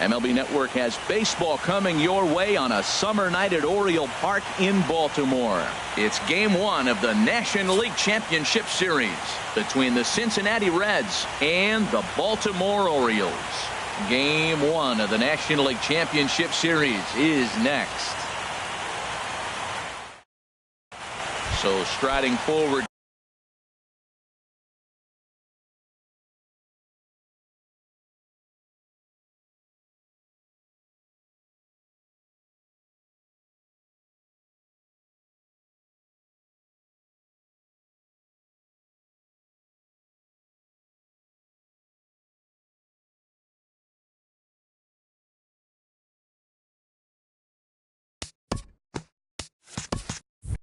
MLB Network has baseball coming your way on a summer night at Oriole Park in Baltimore. It's Game 1 of the National League Championship Series between the Cincinnati Reds and the Baltimore Orioles. Game 1 of the National League Championship Series is next. So striding forward.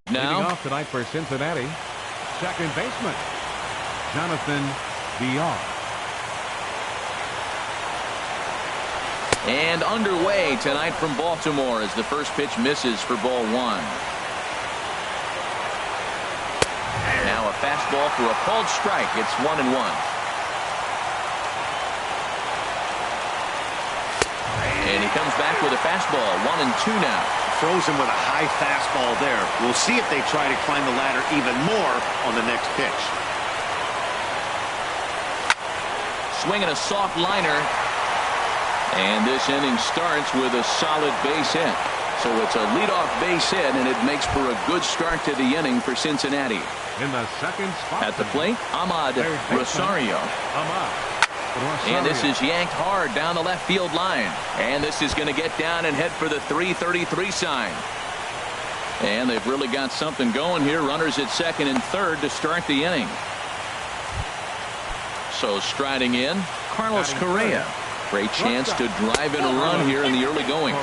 Leading off tonight for Cincinnati, second baseman, Jonathan Villar. And underway tonight from Baltimore as the first pitch misses for ball 1. Now a fastball for a called strike. It's 1-1. And he comes back with a fastball. 1-2 now. Throws him with a high fastball there. We'll see if they try to climb the ladder even more on the next pitch. Swinging a soft liner. And this inning starts with a solid base hit. So it's a leadoff base hit, and it makes for a good start to the inning for Cincinnati. In the second spot. At the plate, Ahmad Rosario. And this is yanked hard down the left field line. And this is going to get down and head for the 333 sign. And they've really got something going here. Runners at second and third to start the inning. So striding in, Carlos Correa. Great chance to drive in a run here in the early going.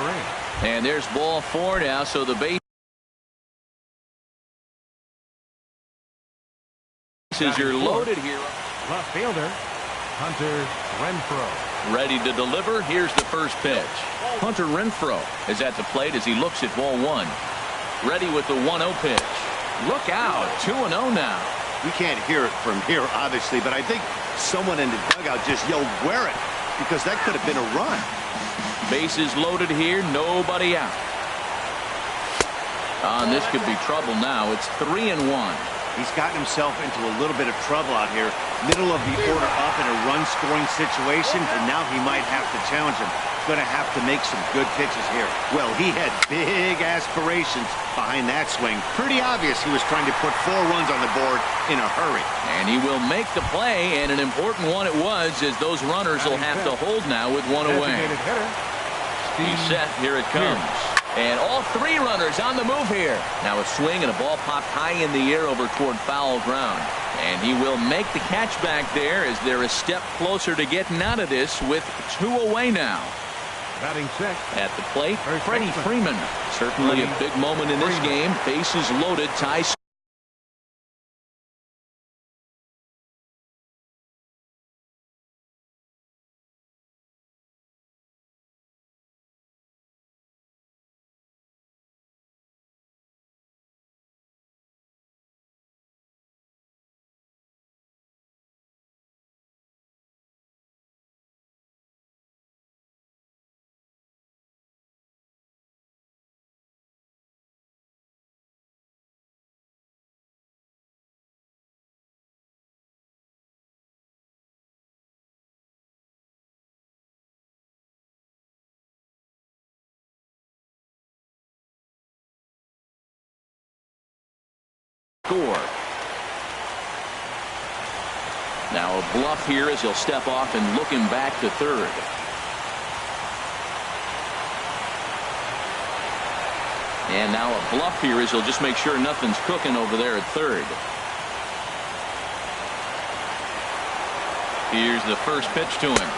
And there's ball 4 now, so the bases are loaded here. Left fielder Hunter Renfroe. Ready to deliver. Here's the first pitch. Hunter Renfroe is at the plate as he looks at ball 1. Ready with the 1-0 pitch. Look out. 2-0 now. We can't hear it from here, obviously, but I think someone in the dugout just yelled, "Wear it," because that could have been a run. Bases loaded here. Nobody out. This could be trouble now. It's 3-1. He's gotten himself into a little bit of trouble out here. Middle of the order up in a run-scoring situation, and now he might have to challenge him. He's going to have to make some good pitches here. Well, he had big aspirations behind that swing. Pretty obvious he was trying to put 4 runs on the board in a hurry. And he will make the play, and an important one it was, as those runners will have to hold now with 1 away. He's set. Here it comes. And all 3 runners on the move here. Now a swing and a ball popped high in the air over toward foul ground. And he will make the catch back there as they're a step closer to getting out of this with 2 away now. Batting 6. At the plate, Freddie Freeman. Certainly a big moment in this game. Bases loaded, tie. Score. Now a bluff here as he'll step off and look him back to third. And now a bluff here as he'll just make sure nothing's cooking over there at third. Here's the first pitch to him.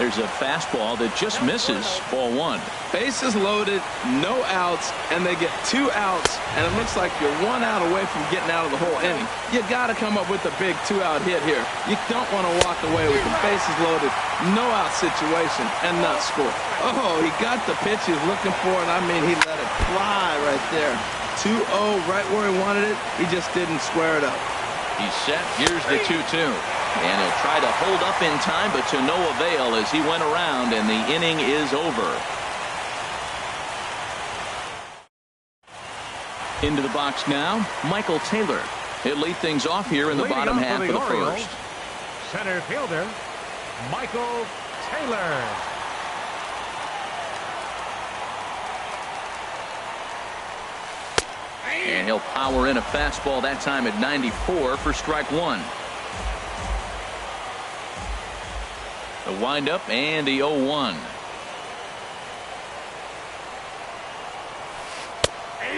There's a fastball that just misses ball 1. Bases loaded, no outs, and they get 2 outs, and it looks like you're 1 out away from getting out of the whole inning. You got to come up with a big 2-out hit here. You don't want to walk away with the bases loaded, no out situation, and not score. Oh, he got the pitch he was looking for, and I mean, he let it fly right there. 2-0 right where he wanted it. He just didn't square it up. He's set. Here's the 2-2. And he'll try to hold up in time, but to no avail as he went around, and the inning is over. Into the box now, Michael Taylor. He'll lead things off here in the bottom half of the first. Center fielder, Michael Taylor. And he'll power in a fastball that time at 94 for strike one. The windup and the 0-1.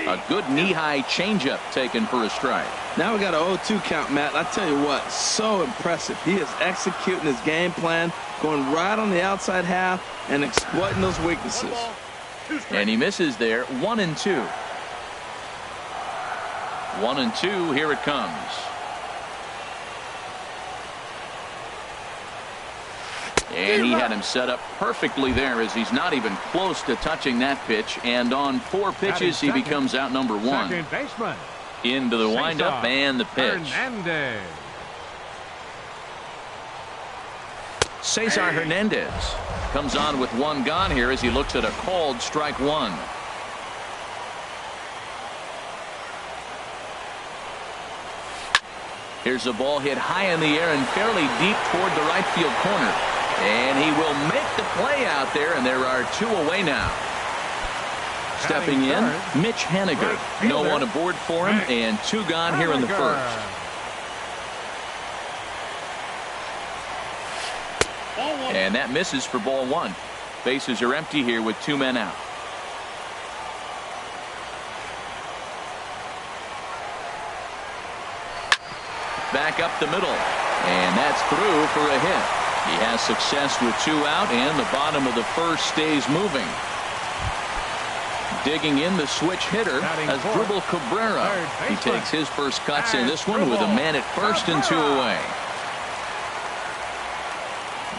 A good knee-high changeup taken for a strike. Now we got an 0-2 count, Matt. I tell you what, so impressive. He is executing his game plan, going right on the outside half and exploiting those weaknesses. And he misses there. 1-2. 1-2. Here it comes. And he had him set up perfectly there as he's not even close to touching that pitch. And on 4 pitches, he becomes out number 1. Second baseman. Into the windup and the pitch. Hernandez. Cesar Hernandez comes on with 1 gone here as he looks at a called strike 1. Here's a ball hit high in the air and fairly deep toward the right field corner. And he will make the play out there, and there are 2 away now. Stepping in, Mitch Haniger. No one aboard for him, and 2 gone here in the first. And that misses for ball 1. Bases are empty here with 2 men out. Back up the middle, and that's through for a hit. He has success with 2 out, and the bottom of the first stays moving. Digging in the switch hitter as Dribble Cabrera. He takes his first cuts in this one with a man at first and 2 away.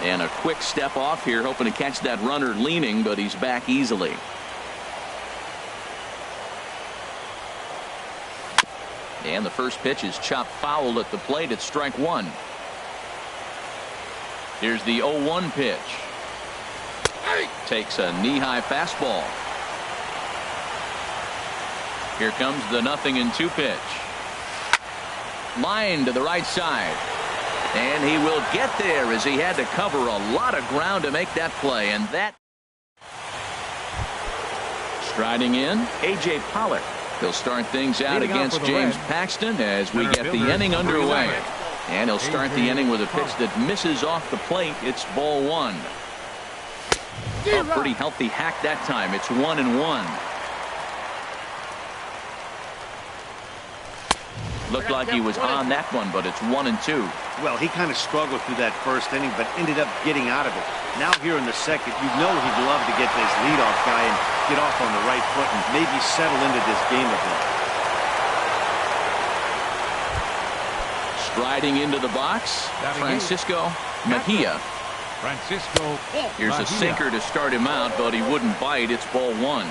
And a quick step off here, hoping to catch that runner leaning, but he's back easily. And the first pitch is chopped foul at the plate at strike 1. Here's the 0-1 pitch. Takes a knee-high fastball. Here comes the 0-2 pitch. Line to the right side. And he will get there as he had to cover a lot of ground to make that play. And that. Striding in, A.J. Pollock. He'll start things out against James Paxton as we get the inning underway. And he'll start the inning with a pitch that misses off the plate. It's ball 1. A pretty healthy hack that time. It's 1-1. Looked like he was on that one, but it's 1-2. Well, he kind of struggled through that first inning, but ended up getting out of it. Now here in the second, you know he'd love to get this leadoff guy and get off on the right foot and maybe settle into this game a bit. Striding into the box, Francisco Mejia. Here's a sinker to start him out, but he wouldn't bite. It's ball 1.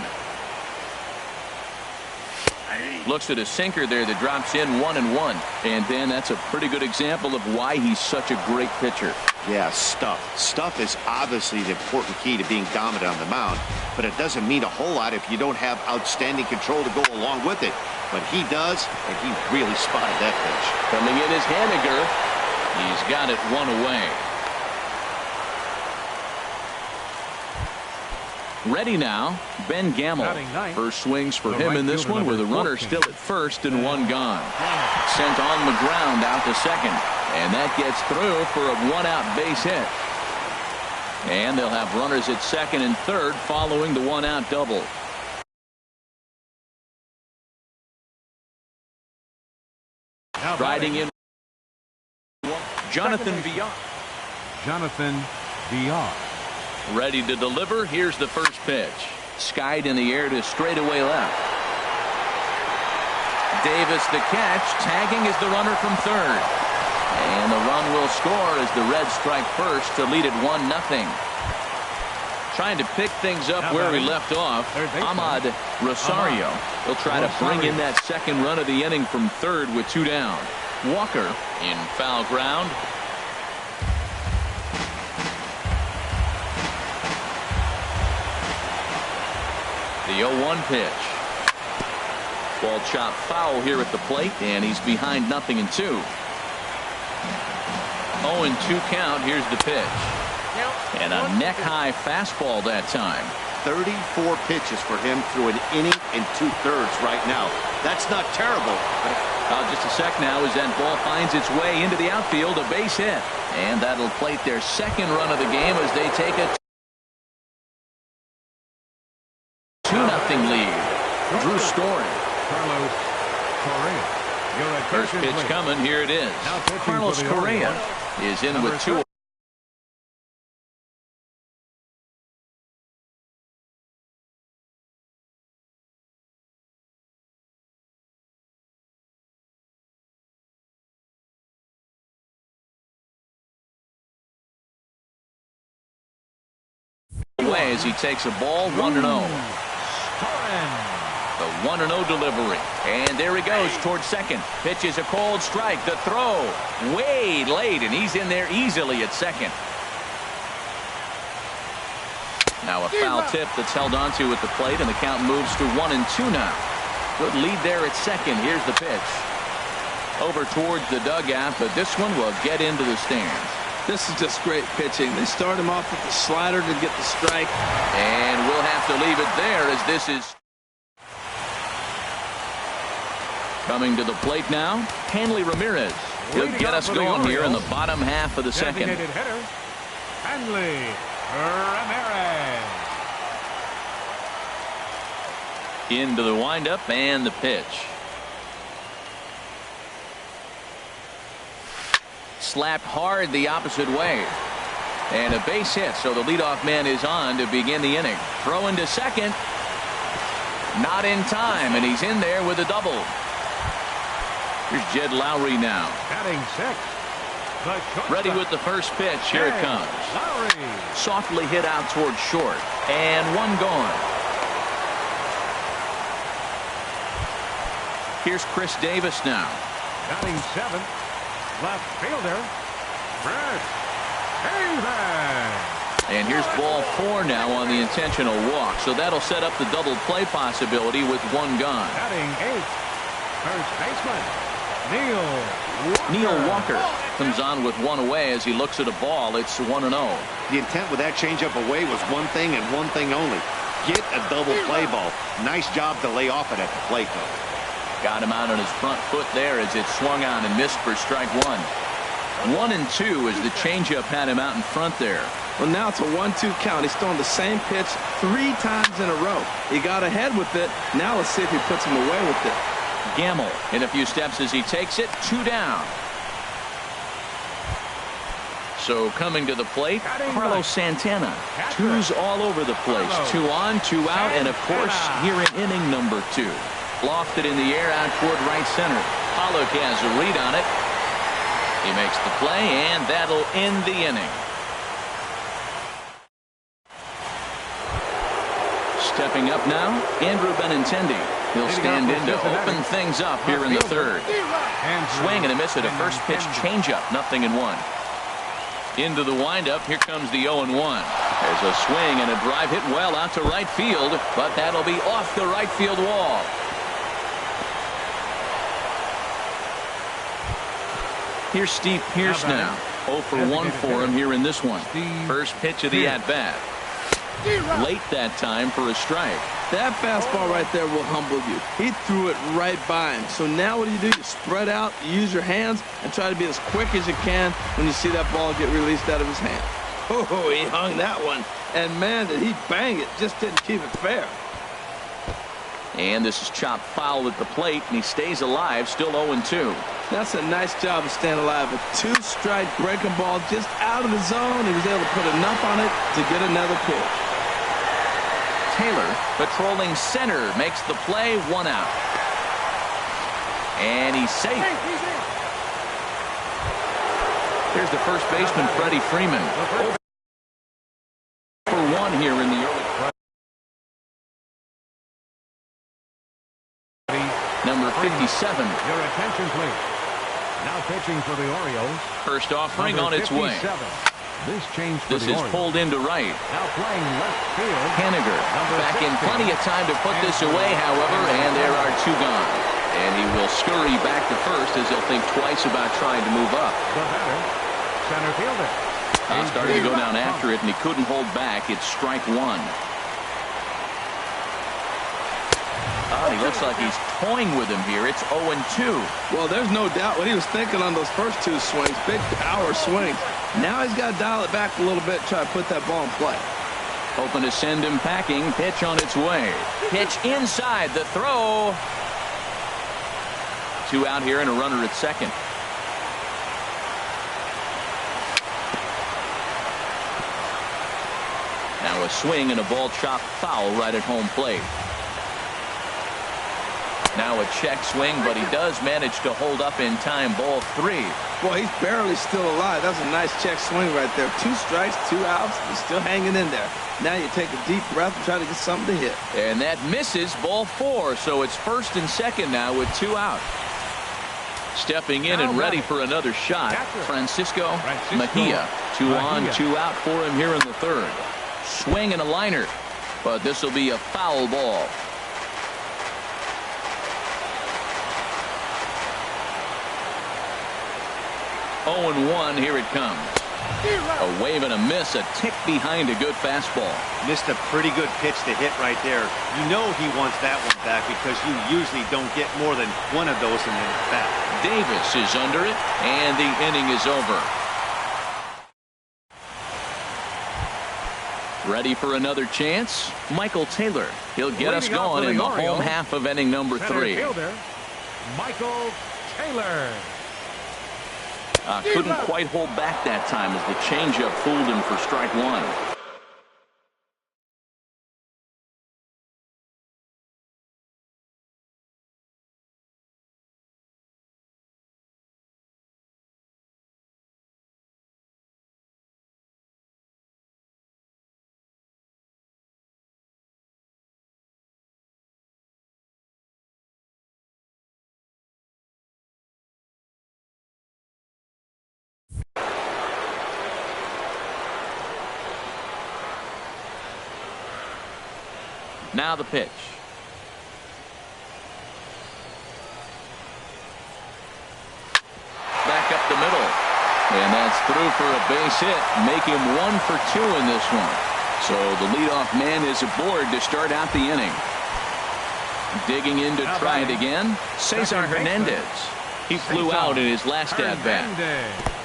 Looks at a sinker there that drops in 1-1. And then that's a pretty good example of why he's such a great pitcher. Yeah, stuff. Stuff is obviously the important key to being dominant on the mound, but it doesn't mean a whole lot if you don't have outstanding control to go along with it. But he does, and he really spotted that pitch. Coming in is Haniger. He's got it 1 away. Ready now, Ben Gamble. First swings for him in this one with a runner still at first and 1 gone. Sent on the ground out to second. And that gets through for a 1-out base hit. And they'll have runners at second and third following the 1-out double. Riding in, Jonathan Villar. Ready to deliver. Here's the first pitch. Skied in the air to straightaway left. Davis the catch. Tagging is the runner from third. And the run will score as the Reds strike first to lead it 1-0. Trying to pick things up where we left off. Ahmad Rosario. He'll try to bring in that second run of the inning from third with 2 down. Walker in foul ground. The 0-1 pitch. Ball chopped foul here at the plate, and he's behind 0-2. 0-2 count. Here's the pitch. And a neck-high fastball that time. 34 pitches for him through an inning and 2/3 right now. That's not terrible. Just a sec now as that ball finds its way into the outfield, a base hit. And that'll plate their second run of the game as they take a 2-0 lead. Drew Story. Carlos Correa. First pitch coming. Here it is. Carlos Correa is in with 2. Away as he takes a ball. 1-0. The 1-0 delivery. And there he goes towards second. Pitch is a cold strike. The throw way late, and he's in there easily at second. Now a foul tip that's held onto at the plate, and the count moves to 1-2 now. Good lead there at second. Here's the pitch. Over towards the dugout, but this one will get into the stands. This is just great pitching. They start him off with the slider to get the strike. And we'll have to leave it there as this is coming to the plate now. Hanley Ramirez. He'll get us going here in the bottom half of the second. Designated hitter, Hanley Ramirez. Into the windup and the pitch. Slapped hard the opposite way. And a base hit, so the leadoff man is on to begin the inning. Throw into second. Not in time, and he's in there with a double. Here's Jed Lowry now. Batting 6. Ready with the first pitch. Here it comes. Lowry. Softly hit out towards short. And one gone. Here's Chris Davis now. Batting 7. Left fielder, Chris Davis. And here's ball 4 now on the intentional walk. So that'll set up the double play possibility with one gone. Batting 8. First baseman, Neil Walker comes on with one away as he looks at a ball. It's 1-0. The intent with that changeup away was one thing and one thing only. Get a double play ball. Nice job to lay off it at the plate, though. Got him out on his front foot there as it swung on and missed for strike 1. 1-2 as the changeup had him out in front there. Well, now it's a 1-2 count. He's thrown the same pitch 3 times in a row. He got ahead with it. Now let's see if he puts him away with it. Gamble in a few steps as he takes it. 2 down. So coming to the plate, Carlos Santana. 2s all over the place. 2 on, 2 out, and of course here in inning number 2. Lofted in the air out toward right center. Pollock has a read on it. He makes the play, and that'll end the inning. Stepping up now, Andrew Benintendi. He'll stand in to open things up here in the third. Swing and a miss at a first pitch changeup. 0-1. Into the windup. Here comes the 0-1. There's a swing and a drive hit well out to right field, but that'll be off the right field wall. Here's Steve Pearce now. 0 for 1 for him here in this one. First pitch of the at-bat. Late that time for a strike. That fastball right there will humble you. He threw it right by him. So now what do? You spread out, you use your hands, and try to be as quick as you can when you see that ball get released out of his hand. Oh, he hung that one. And, man, did he bang it. Just didn't keep it fair. And this is chopped foul at the plate, and he stays alive, still 0-2. That's a nice job of staying alive. A 2-strike breaking ball just out of the zone. He was able to put enough on it to get another pitch. Taylor, patrolling center, makes the play. 1 out. And he's safe. Here's the first baseman, Freddie Freeman. 0 for 1 here in the early. Number 57. Your attention, please. Now pitching for the Orioles. First offering on its way. This change for This the is Orioles. pulled into right. Now playing left field. Henniger back in 16. plenty of time to put this away, however, and there are two gone. And he will scurry back to first as he'll think twice about trying to move up. The batter, center fielder. Started to go down after it, and he couldn't hold back. It's strike one. He looks like he's toying with him here. It's 0-2. Well, there's no doubt what he was thinking on those first two swings. Big power swings. Now he's got to dial it back a little bit, try to put that ball in play. Hoping to send him packing. Pitch on its way. Pitch inside. The throw. Two out here and a runner at second. Now a swing and a ball chopped foul right at home plate. Now a check swing, but he does manage to hold up in time. Ball three. Boy, he's barely still alive. That's a nice check swing right there. 2 strikes, 2 outs. He's still hanging in there. Now you take a deep breath and try to get something to hit. And that misses. Ball 4. So it's first and second now with 2 out. Stepping in and ready for another shot, Francisco Mejia. 2 on, 2 out for him here in the third. Swing and a liner, but this will be a foul ball. Oh, and 1, here it comes. A wave and a miss, a tick behind a good fastball. Missed a pretty good pitch to hit right there. You know he wants that one back because you usually don't get more than one of those in the bat. Davis is under it, and the inning is over. Ready for another chance? Michael Taylor. He'll get us going in the home half of inning number 3. Fielder, Michael Taylor. Couldn't quite hold back that time as the changeup fooled him for strike 1. Now the pitch. Back up the middle. And that's through for a base hit. Make him 1 for 2 in this one. So the leadoff man is aboard to start out the inning. Digging in to try it again, Cesar Hernandez. He flew out in his last at-bat.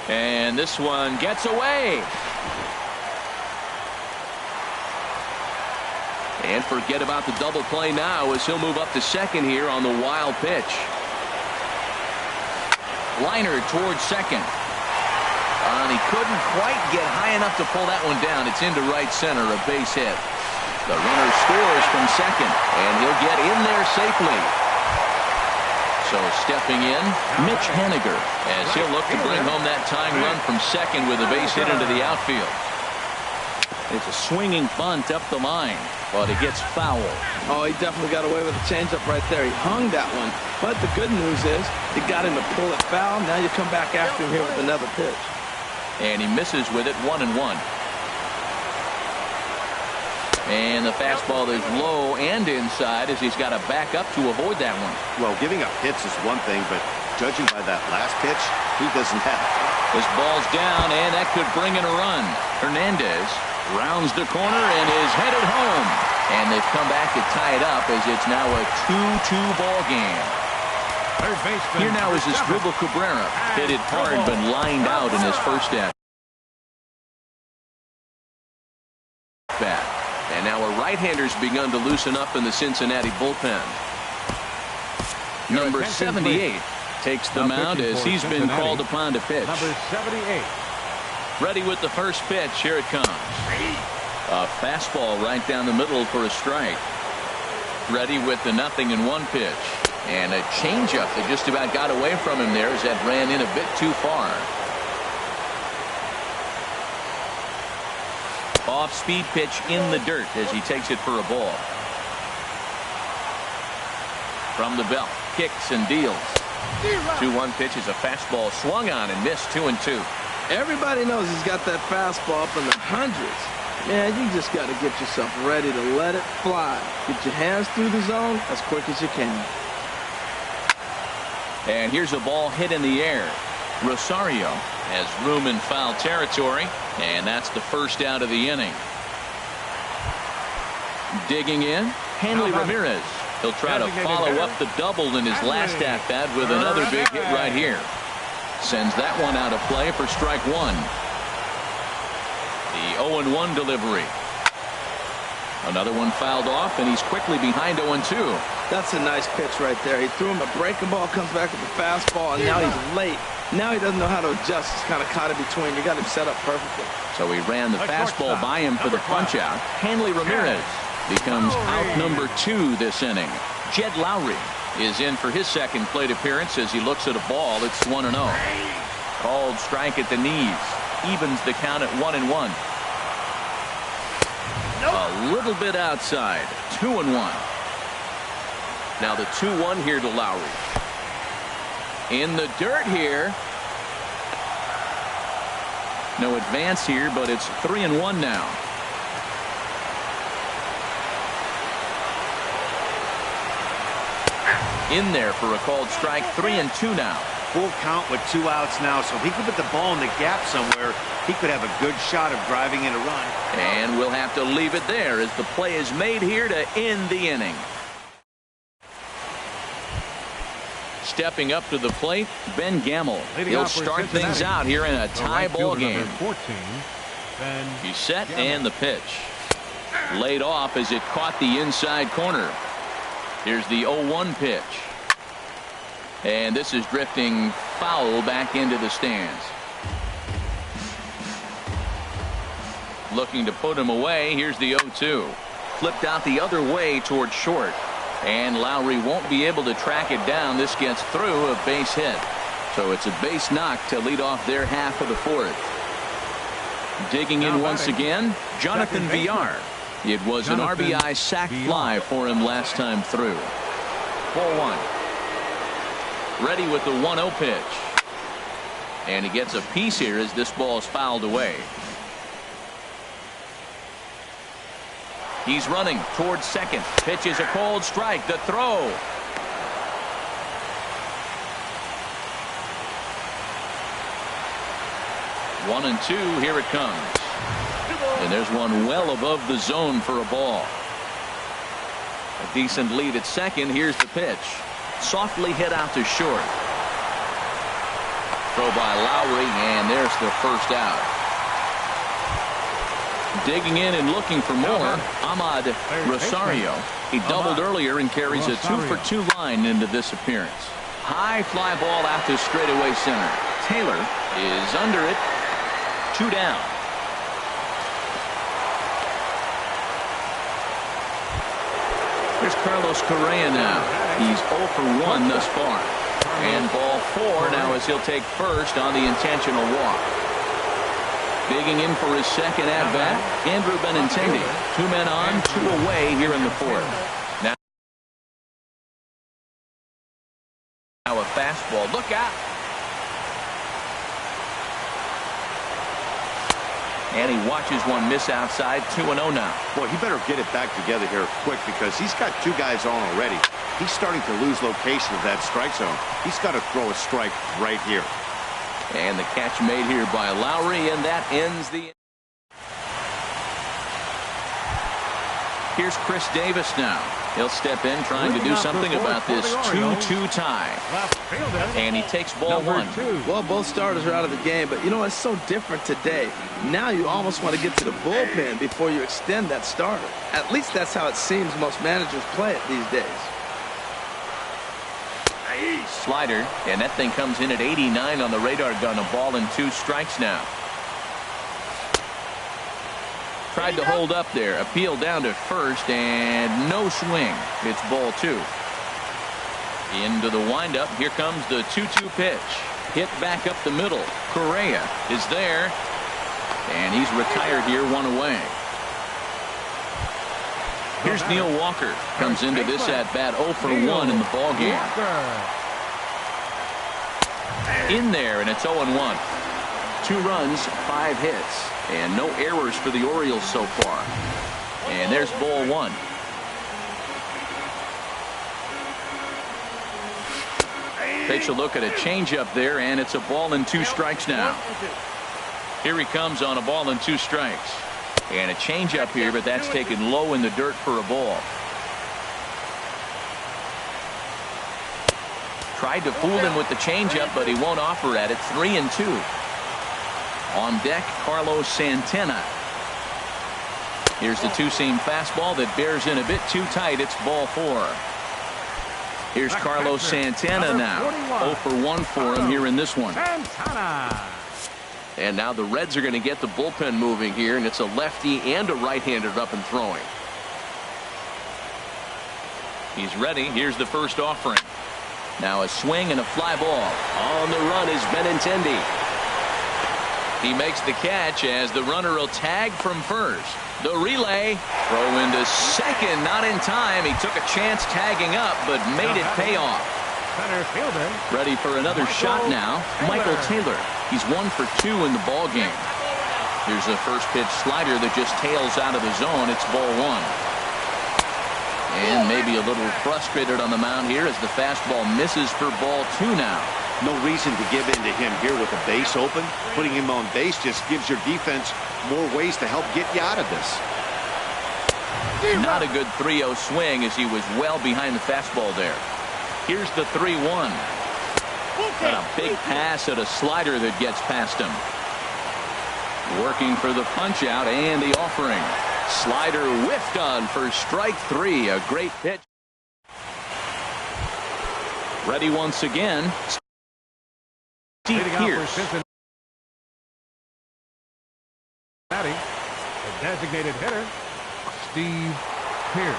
And this one gets away. And forget about the double play now as he'll move up to second here on the wild pitch. Liner towards second. And he couldn't quite get high enough to pull that one down. It's into right center, a base hit. The runner scores from second, and he'll get in there safely. So stepping in, Mitch Henniger, as he'll look to bring home that tying run from second with a base hit into the outfield. It's a swinging bunt up the line, but it gets foul. Oh, he definitely got away with a changeup right there. He hung that one. But the good news is he got him to pull it foul. Now you come back after him here with another pitch. And he misses with it, 1-1. And the fastball is low and inside as he's got to back up to avoid that one. Well, giving up hits is one thing, but judging by that last pitch, he doesn't have it. This ball's down, and that could bring in a run. Hernandez rounds the corner and is headed home. And they've come back to tie it up as it's now a 2-2 ball game. Here now is Asdrubal Cabrera. Hit it hard but lined out in his first at bat. And now a right-hander's begun to loosen up in the Cincinnati bullpen. Number 78 takes the mound as he's been called upon to pitch. Number 78. Ready with the first pitch. Here it comes. A fastball right down the middle for a strike. Ready with the 0-1 pitch. And a changeup that just about got away from him there as that ran in a bit too far. Off-speed pitch in the dirt as he takes it for a ball. From the belt, kicks and deals. 2-1 pitch is a fastball swung on and missed, 2-2. Everybody knows he's got that fastball up in the hundreds. Man, you just got to get yourself ready to let it fly. Get your hands through the zone as quick as you can. And here's a ball hit in the air. Rosario has room in foul territory, and that's the first out of the inning. Digging in, Hanley Ramirez. He'll try to follow up the double in his last at-bat with another big hit right here. Sends that one out of play for strike one. The 0-1 delivery. Another one fouled off, and he's quickly behind 0-2. That's a nice pitch right there. He threw him a breaking ball, comes back with a fastball, and now he's late. Now he doesn't know how to adjust. He's kind of caught in between. You got him set up perfectly. So he ran the fastball by him for the punch-out. Hanley Ramirez becomes out number 2 this inning. Jed Lowry is in for his second plate appearance as he looks at a ball. It's 1-0. Called strike at the knees. Evens the count at 1-1. A little bit outside. 2-1. Now the 2-1 here to Lowry. In the dirt here. No advance here, but it's 3-1 now. In there for a called strike. 3-2 now. Full count with 2 outs now, so if he could put the ball in the gap somewhere, he could have a good shot of driving in a run. And we'll have to leave it there as the play is made here to end the inning. Stepping up to the plate, Ben Gamble. He'll start things out here in a tie ball game. He's set and the pitch. Laid off as it caught the inside corner. Here's the 0-1 pitch. And this is drifting foul back into the stands. Looking to put him away. Here's the 0-2. Flipped out the other way towards short. And Lowry won't be able to track it down. This gets through a base hit. So it's a base knock to lead off their half of the fourth. Digging in once again, Jonathan Villar. It was an RBI sac fly for him last time through. 4-1. Ready with the 1-0 pitch. And he gets a piece here as this ball is fouled away. He's running towards second. Pitch is a cold strike. The throw. One and two. Here it comes. And there's one well above the zone for a ball. A decent lead at second. Here's the pitch. Softly hit out to short. Throw by Lowry, and there's the first out. Digging in and looking for more, Ahmad Rosario. He doubled earlier and carries a 2-for-2 line into this appearance. High fly ball out to straightaway center. Taylor is under it. 2 down. Here's Carlos Correa now. He's 0 for 1 thus far. And ball 4 now as he'll take first on the intentional walk. Digging in for his second at-bat, Andrew Benintendi. 2 men on, 2 away here in the fourth. Now a fastball. Look out. And he watches one miss outside. 2-0 now. Boy, he better get it back together here quick because he's got 2 guys on already. He's starting to lose location of that strike zone. He's got to throw a strike right here. And the catch made here by Lowry, and that ends the. Here's Chris Davis now. He'll step in trying to do something about this 2-2 tie. And he takes ball 1. Well, both starters are out of the game, but you know, it's so different today. Now you almost want to get to the bullpen before you extend that starter. At least that's how it seems most managers play it these days. Slider, and that thing comes in at 89 on the radar gun. A ball and 2 strikes now. Tried to hold up there. Appeal down to first, and no swing. It's ball 2. Into the windup. Here comes the 2-2 pitch. Hit back up the middle. Correa is there, and he's retired here, 1 away. Here's Neil Walker. Comes into this at-bat 0 for 1 in the ballgame. In there, and it's 0-1. 2 runs, 5 hits, and no errors for the Orioles so far. And there's ball 1. Takes a look at a changeup there, and it's a ball and 2 strikes now. Here he comes on a ball and 2 strikes. And a changeup here, but that's taken low in the dirt for a ball. Tried to fool him with the changeup, but he won't offer at it. 3-2. On deck, Carlos Santana. Here's the 2-seam fastball that bears in a bit too tight. It's ball 4. Here's Carlos Santana now. 0 for 1 for him here in this one. And now the Reds are going to get the bullpen moving here, and it's a lefty and a right-hander up and throwing. He's ready. Here's the first offering. Now a swing and a fly ball. On the run is Benintendi. He makes the catch as the runner will tag from first. The relay, throw into second, not in time. He took a chance tagging up, but made it pay off. Ready for another shot now, Michael Taylor. He's 1 for 2 in the ball game. Here's a first pitch slider that just tails out of the zone. It's ball 1. And maybe a little frustrated on the mound here as the fastball misses for ball 2 now. No reason to give in to him here with a base open. Putting him on base just gives your defense more ways to help get you out of this. Not a good 3-0 swing as he was well behind the fastball there. Here's the 3-1. And a big pass at a slider that gets past him. Working for the punch out and the offering. Slider whiffed on for strike 3. A great pitch. Ready once again. Steve Pierce. The designated hitter, Steve Pierce.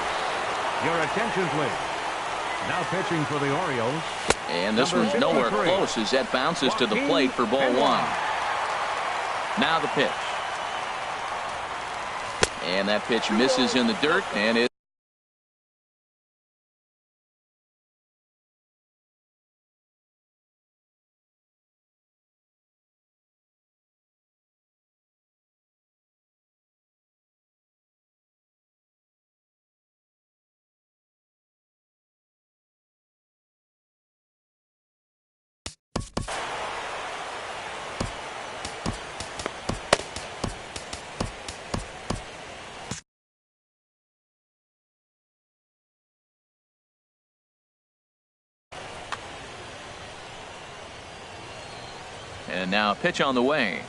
Your attention, please. Now pitching for the Orioles. And this one's nowhere close as that bounces to the plate for ball 1. Now the pitch. And that pitch misses in the dirt, and it and now a pitch on the way.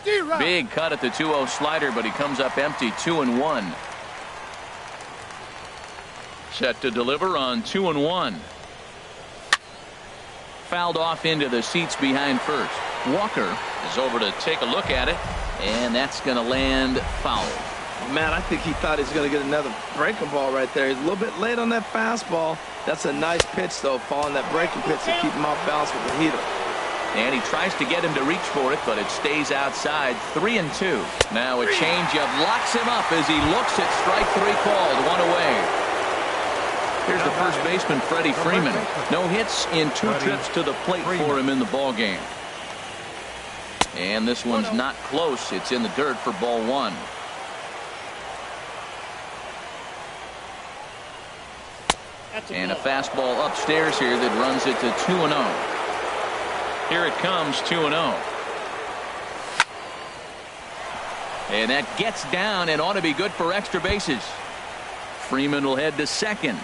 Big cut at the 2-0 slider, but he comes up empty. 2-1. Set to deliver on 2-1. Fouled off into the seats behind first. Walker is over to take a look at it, and that's going to land foul. Man, I think he thought he was going to get another breaking ball right there. He's a little bit late on that fastball. That's a nice pitch, though, following that breaking pitch to keep him off balance with the heater. And he tries to get him to reach for it, but it stays outside. 3-2. Now a changeup locks him up as he looks at strike 3 called. 1 away. Here's the first baseman, Freddie Freeman. No hits in 2 trips to the plate for him in the ball game. And this one's not close. It's in the dirt for ball 1. And a fastball upstairs here that runs it to 2-0. Here it comes, 2-0. And that gets down and ought to be good for extra bases. Freeman will head to second.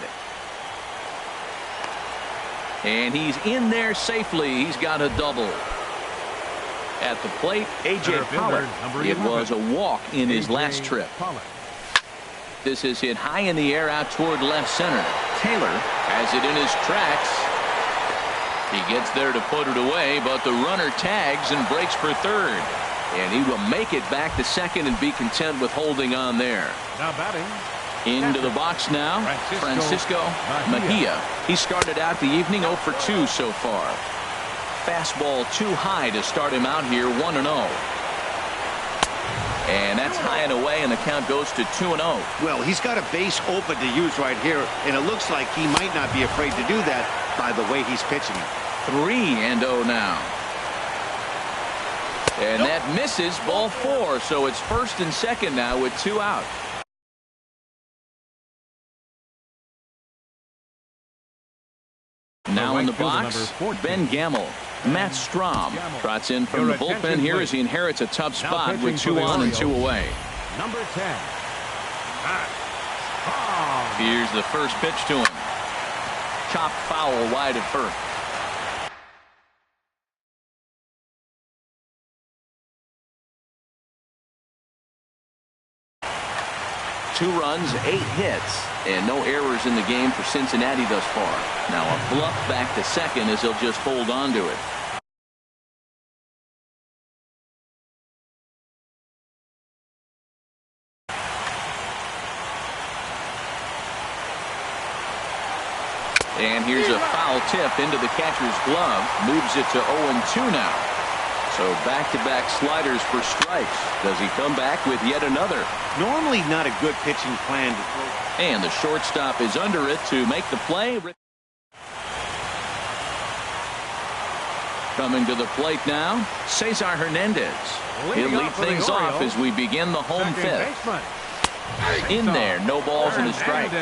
And he's in there safely. He's got a double. At the plate, A.J. Pollock. It was a walk in his last trip. This is hit high in the air out toward left center. Taylor has it in his tracks. He gets there to put it away, but the runner tags and breaks for third. And he will make it back to second and be content with holding on there. Now batting. Into the box now, Francisco Mejia. He started out the evening 0 for 2 so far. Fastball too high to start him out here, 1-0. And that's high and away, and the count goes to 2-0. Well, he's got a base open to use right here, and it looks like he might not be afraid to do that by the way he's pitching it. 3-0 now. And that misses, ball 4. So it's first and second now with 2 out. Now in the box, Ben Gamble. Matt Strom trots in from the bullpen here as he inherits a tough spot with 2 on and 2 away. Number 10. Here's the first pitch to him. Chopped foul wide of first. Two runs, 8 hits, and no errors in the game for Cincinnati thus far. Now a bluff back to second as he'll just hold on to it. And here's a foul tip into the catcher's glove. Moves it to 0-2 now. So back-to-back sliders for strikes. Does he come back with yet another? Normally not a good pitching plan to throw. And the shortstop is under it to make the play. Coming to the plate now, Cesar Hernandez. He'll lead things off as we begin the home fifth. In there, no balls and a strike.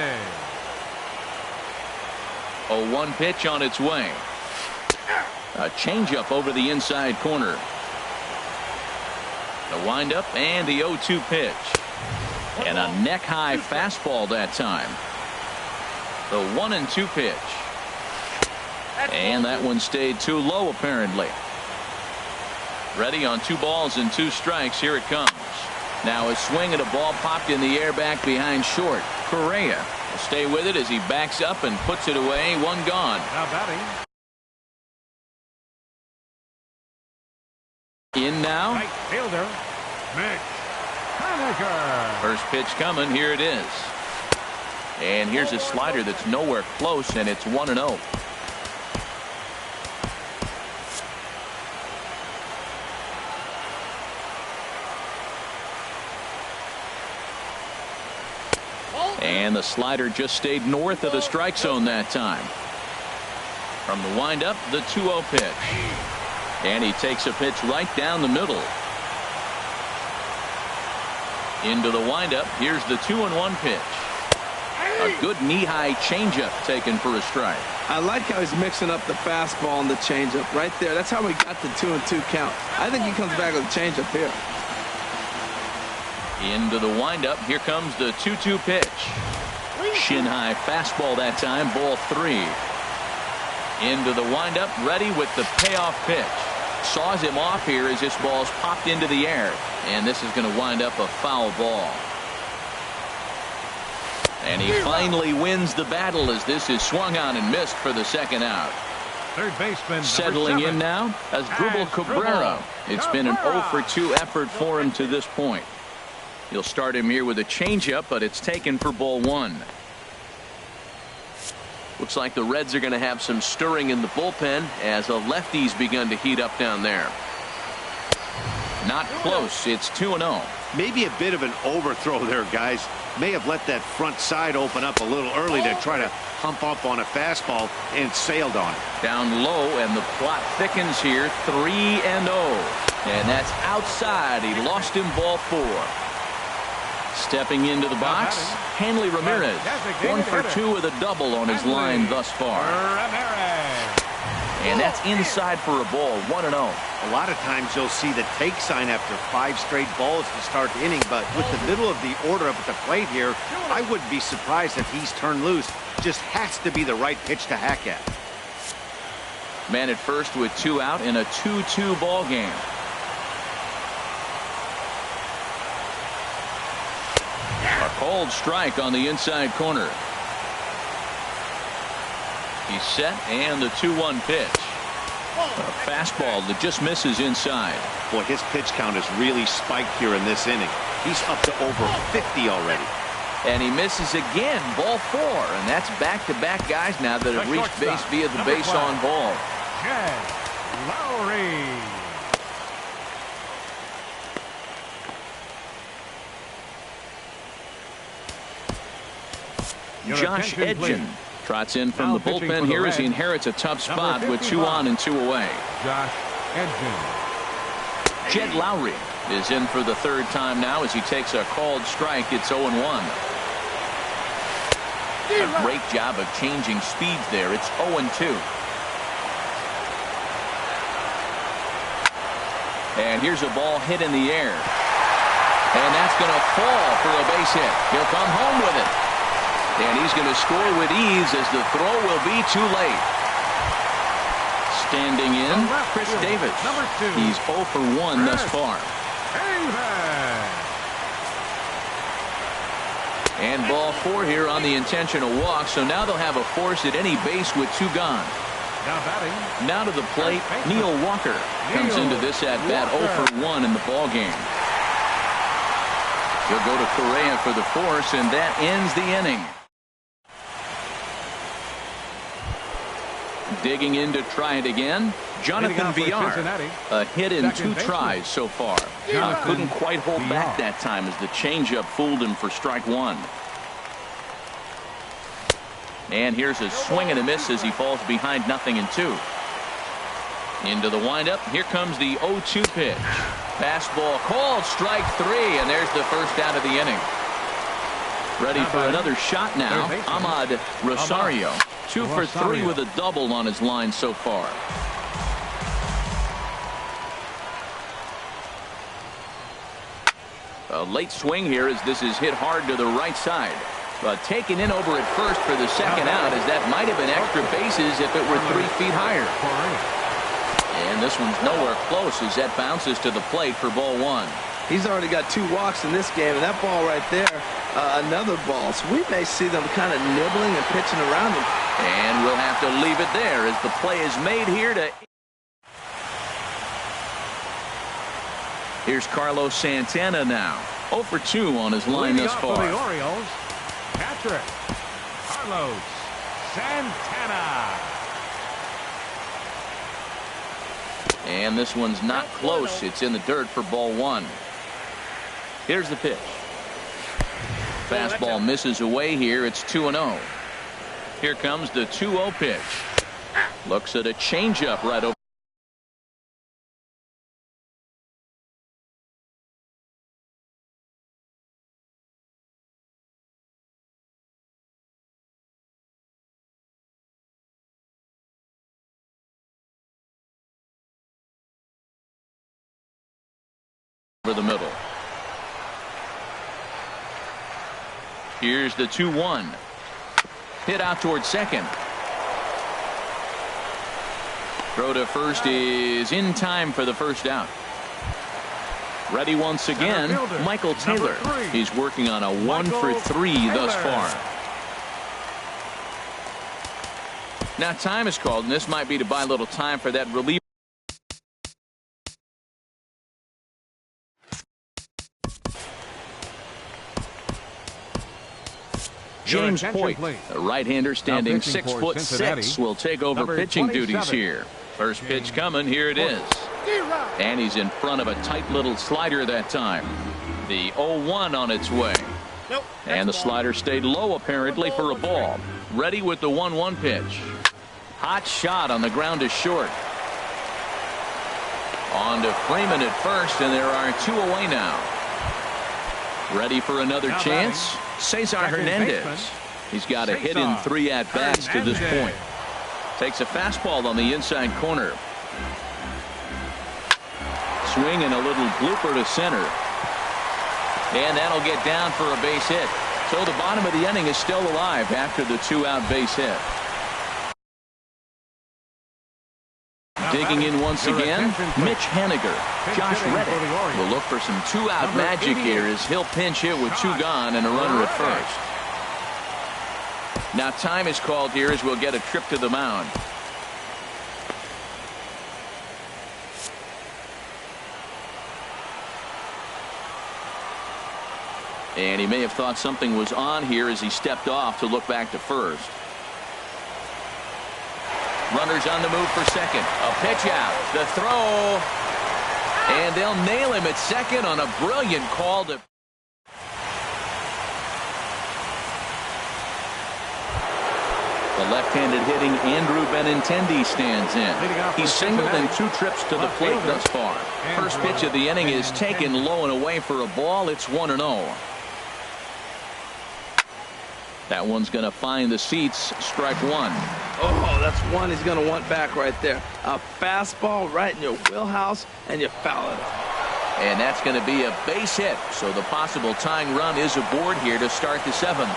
A 1 pitch on its way. A changeup over the inside corner. The windup and the 0-2 pitch. And a neck-high fastball that time. The 1-2 pitch. And that one stayed too low apparently. Ready on 2 balls and 2 strikes. Here it comes. Now a swing at a ball popped in the air back behind short. Correa will stay with it as he backs up and puts it away. 1 gone. Now batting. In now. Right fielder, Mitch Haniger. First pitch coming. Here it is. And here's a slider that's nowhere close, and it's 1-0. And the slider just stayed north of the strike zone that time. From the windup, the 2-0 pitch. And he takes a pitch right down the middle. Into the windup. Here's the 2-1 pitch. A good knee-high changeup taken for a strike. I like how he's mixing up the fastball and the changeup right there. That's how we got the 2-2 count. I think he comes back with a changeup here. Into the windup. Here comes the 2-2 pitch. Shin-high fastball that time. Ball 3. Into the windup. Ready with the payoff pitch. Saws him off here as this ball's popped into the air. And this is going to wind up a foul ball. And he finally wins the battle as this is swung on and missed for the second out. Third baseman settling in now as Drupal Cabrera. It's been an 0-for-2 effort for him to this point. You'll start him here with a changeup, but it's taken for ball 1. Looks like the Reds are going to have some stirring in the bullpen as the lefties begun to heat up down there. Not close. It's 2-0. Maybe a bit of an overthrow there, guys. May have let that front side open up a little early to try to hump up on a fastball and sailed on it. Down low, and the plot thickens here. 3-0. And that's outside. He lost him, ball 4. Stepping into the box, Hanley Ramirez. 1 for 2 with a double on his line thus far. And that's inside for a ball. 1-0. A lot of times you'll see the take sign after 5 straight balls to start the inning, but with the middle of the order up at the plate here, I wouldn't be surprised if he's turned loose. Just has to be the right pitch to hack at. Man at first with 2 out in a 2-2 ball game. A cold strike on the inside corner. He's set, and the 2-1 pitch. A fastball that just misses inside. Boy, his pitch count has really spiked here in this inning. He's up to over 50 already. And he misses again, ball 4. And that's back-to-back guys now that have reached base via the base on ball. Jed Lowry. Josh Edgen trots in from the bullpen here as he inherits a tough spot with 2 on and 2 away. Josh Edgen. Jed Lowry is in for the third time now as he takes a called strike. It's 0-1. A great job of changing speeds there. It's 0-2. And here's a ball hit in the air. And that's going to fall for a base hit. He'll come home with it. And he's going to score with ease as the throw will be too late. Standing in, Chris Davis. He's 0 for 1 thus far. And ball 4 here on the intentional walk. So now they'll have a force at any base with 2 gone. Now to the plate, Neil Walker comes into this at bat 0 for 1 in the ball game. He'll go to Correa for the force, and that ends the inning. Digging in to try it again, Jonathan Villar. A hit in 2 tries so far. Couldn't quite hold back that time as the changeup fooled him for strike 1. And here's a swing and a miss as he falls behind 0-2. Into the windup. Here comes the 0-2 pitch. Fastball called, strike 3, and there's the first out of the inning. Ready for another shot now. Ahmad Rosario. 2 for 3 with a double on his line so far. A late swing here as this is hit hard to the right side. But taken in over at first for the second out, as that might have been extra bases if it were 3 feet higher. And this one's nowhere close as that bounces to the plate for ball 1. He's already got 2 walks in this game, and that ball right there, another ball. So we may see them kind of nibbling and pitching around him. And we'll have to leave it there as the play is made here to... Here's Carlos Santana now. 0 for 2 on his line thus far. For the Orioles, Patrick Carlos Santana. And this one's not close. It's in the dirt for ball 1. Here's the pitch. Fastball misses away here. It's 2-0. Here comes the 2-0 pitch. Looks at a changeup right over the middle. Here's the 2-1. Hit out towards second. Throw to first is in time for the first out. Ready once again, Michael Taylor. He's working on a 1 for 3 thus far. Now time is called, and this might be to buy a little time for that reliever. James Hoyt, a right-hander standing 6'6", will take over pitching duties here. First pitch coming, here it is. And he's in front of a tight little slider that time. The 0-1 on its way. And the slider stayed low apparently for a ball. Ready with the 1-1 pitch. Hot shot on the ground is short. On to Freeman at first, and there are 2 away now. Ready for another chance? Cesar Hernandez. He's got a hit in 3 at-bats to this point. Takes a fastball on the inside corner. Swing and a little blooper to center. And that'll get down for a base hit. So the bottom of the inning is still alive after the 2-out base hit. Digging in once again, Mitch Haniger. Josh Reddick will look for some 2-out magic here as he'll pinch hit with 2 gone and a runner at first. Now time is called here as we'll get a trip to the mound. And he may have thought something was on here as he stepped off to look back to first. Runners on the move for second. A pitch out. The throw. And they'll nail him at second on a brilliant call to... The left-handed hitting Andrew Benintendi stands in. He's singled in 2 trips to the plate thus far. First pitch of the inning is taken low and away for a ball. It's 1-0. That one's going to find the seats. Strike 1. Oh, that's one he's going to want back right there. A fastball right in your wheelhouse, and you foul it up. And that's going to be a base hit. So the possible tying run is aboard here to start the 7th.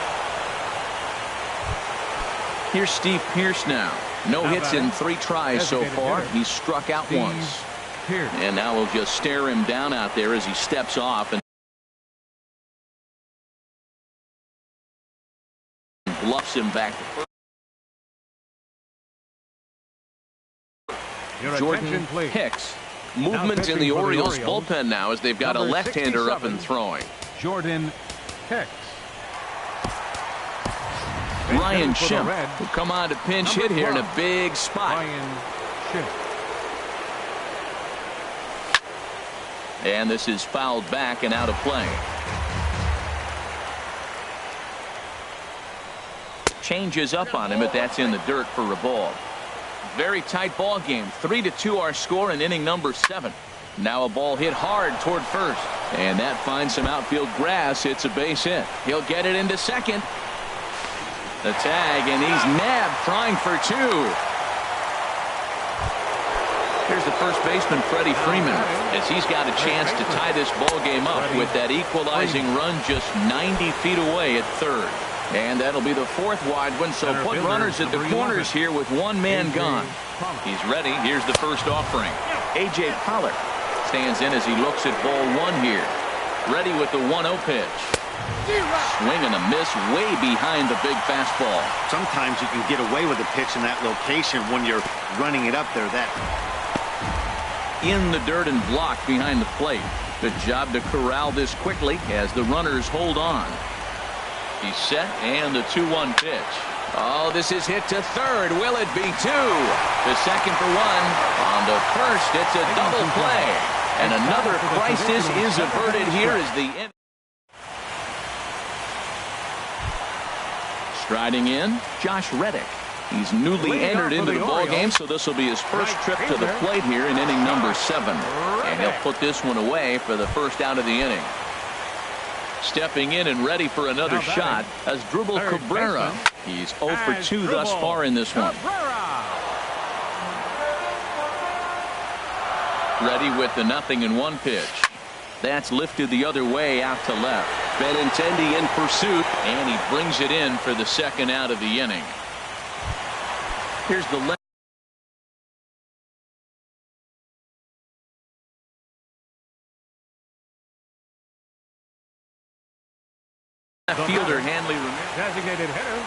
Here's Steve Pearce now. No hits in 3 tries so far. He's struck out once. And now we'll just stare him down out there as he steps off and bluffs him back to first. Jordan Hicks. Movement in the Orioles bullpen now as they've got a left-hander up and throwing. Jordan Hicks. Ryan Schimpf will come on to pinch hit here in a big spot. Ryan Schimpf. And this is fouled back and out of play. Changes up on him, but that's in the dirt for a ball. Very tight ball game. 3-2 our score in inning number 7. Now a ball hit hard toward first. And that finds some outfield grass. It's a base hit. He'll get it into second. The tag, and he's nabbed trying for 2. Here's the first baseman, Freddie Freeman, as he's got a chance to tie this ball game up with that equalizing run just 90 feet away at third. And that'll be the 4th wide one, so put runners at the corners here with 1 man gone. He's ready. Here's the first offering. A.J. Pollard stands in as he looks at ball 1 here. Ready with the 1-0 pitch. Swing and a miss way behind the big fastball. Sometimes you can get away with a pitch in that location when you're running it up there. In the dirt and blocked behind the plate. Good job to corral this quickly as the runners hold on. He's set, and the 2-1 pitch. Oh, this is hit to third. Will it be 2? The second for 1. On to first, it's a double play. And another crisis is averted here as the end. Striding in, Josh Reddick. He's newly entered into the ball game, so this will be his first trip to the plate here in inning number 7. And he'll put this one away for the first out of the inning. Stepping in and ready for another shot as Dribble Cabrera. He's 0 for 2 thus far in this one. Ready with the 0-1 pitch. That's lifted the other way out to left. Benintendi in pursuit, and he brings it in for the second out of the inning. Here's the left fielder, Hanley Ramirez. Designated hitter,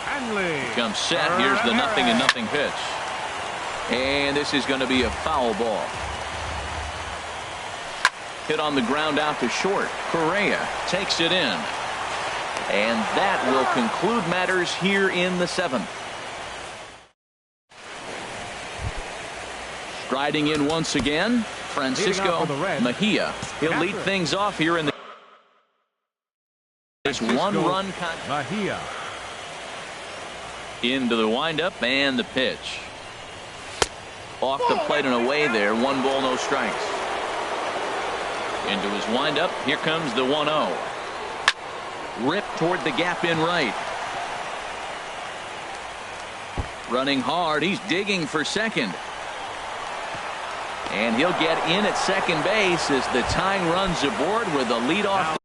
Hanley. Comes set. Here's the 0-0 pitch. And this is going to be a foul ball. Hit on the ground out to short. Correa takes it in. And that will conclude matters here in the 7th. Striding in once again, Francisco Mejia. He'll lead things off here in the this 1-run contest. Mejia. Into the windup and the pitch. Off the plate and away there. 1 ball, no strikes. Into his windup. Here comes the 1-0. Ripped toward the gap in right. Running hard. He's digging for second. And he'll get in at second base as the tying runs aboard with a leadoff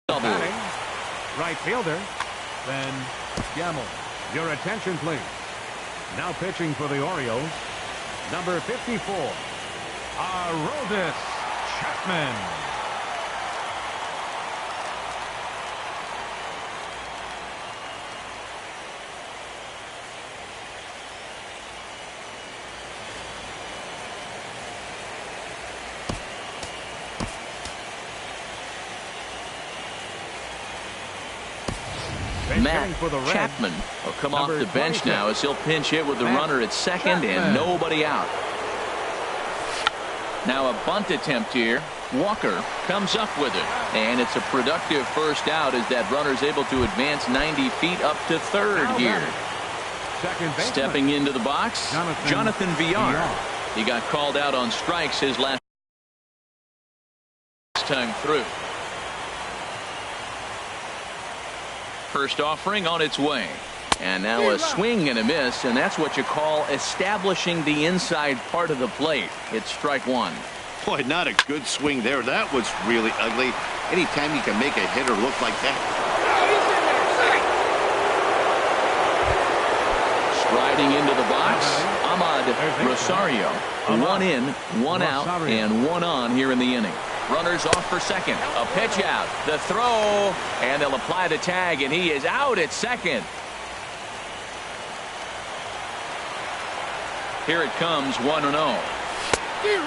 double. Right fielder, Ben Gamble. Your attention, please. Now pitching for the Orioles, number 54, Aroldis Chapman. Matt Chapman will come off the bench now as he'll pinch hit with the runner at second and nobody out. Now a bunt attempt here. Walker comes up with it, and it's a productive first out as that runner's able to advance 90 feet up to third here. Stepping into the box, Jonathan Villar. He got called out on strikes his last time through. First offering on its way. And now a swing and a miss, and that's what you call establishing the inside part of the plate. It's strike one. Boy, not a good swing there. That was really ugly. Anytime you can make a hitter look like that. Striding into the box, Ahmad Rosario. One in, one out, and one on here in the inning. Runners off for second. A pitch out. The throw, and they'll apply the tag, and he is out at second. Here it comes, 1-0.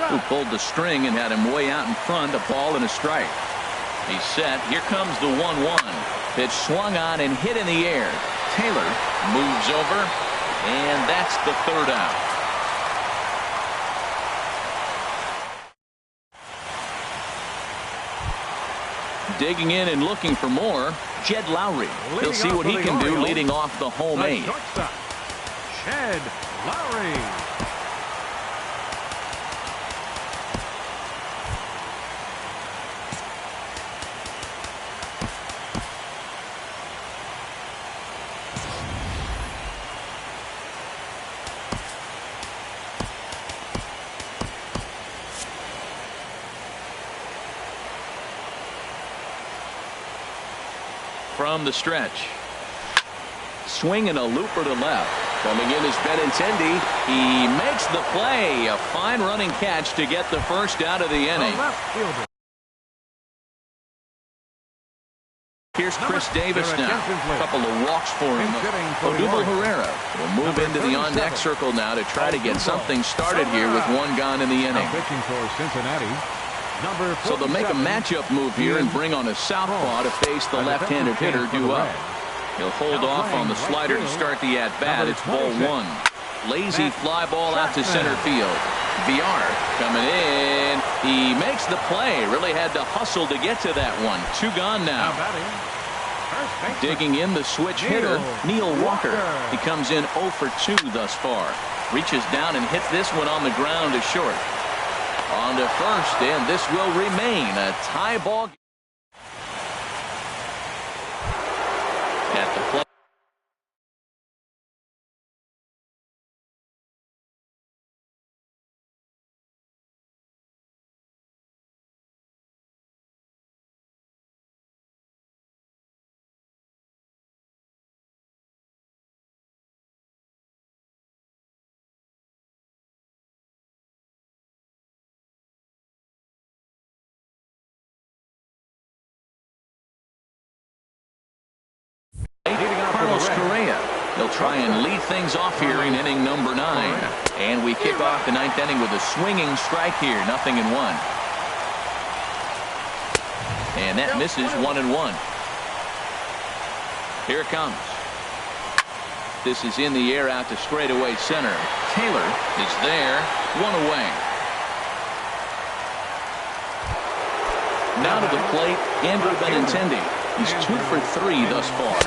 Who pulled the string and had him way out in front, a ball and a strike. He's set. Here comes the 1-1. Pitch swung on and hit in the air. Taylor moves over, and that's the third out. Digging in and looking for more, Jed Lowry. He'll see what he can do leading off the home eight. Jed Lowry. From the stretch. Swinging a looper to left. Coming in is Benintendi. He makes the play. A fine running catch to get the first out of the inning. Here's Chris Davis now. A couple of walks for him. Odubel Herrera will move into the on-deck circle now to try to get something started here with one gone in the inning. Pitching for Cincinnati. So they'll make a matchup move here and bring on a southpaw to face the left-handed hitter due up. He'll hold off on the slider to start the at-bat. It's ball one. Lazy fly ball out to center field. Villar coming in. He makes the play. Really had to hustle to get to that one. Two gone now. Digging in the switch hitter, Neil Walker. He comes in 0 for 2 thus far. Reaches down and hits this one on the ground to short. On to first, and this will remain a tie ball. At the plate. They'll try and lead things off here in inning number 9. And we kick off the 9th inning with a swinging strike here. 0-1. And that misses 1-1. Here it comes. This is in the air out to straightaway center. Taylor is there. 1 away. Now to the plate, Andrew Benintendi. He's 2 for 3 thus far.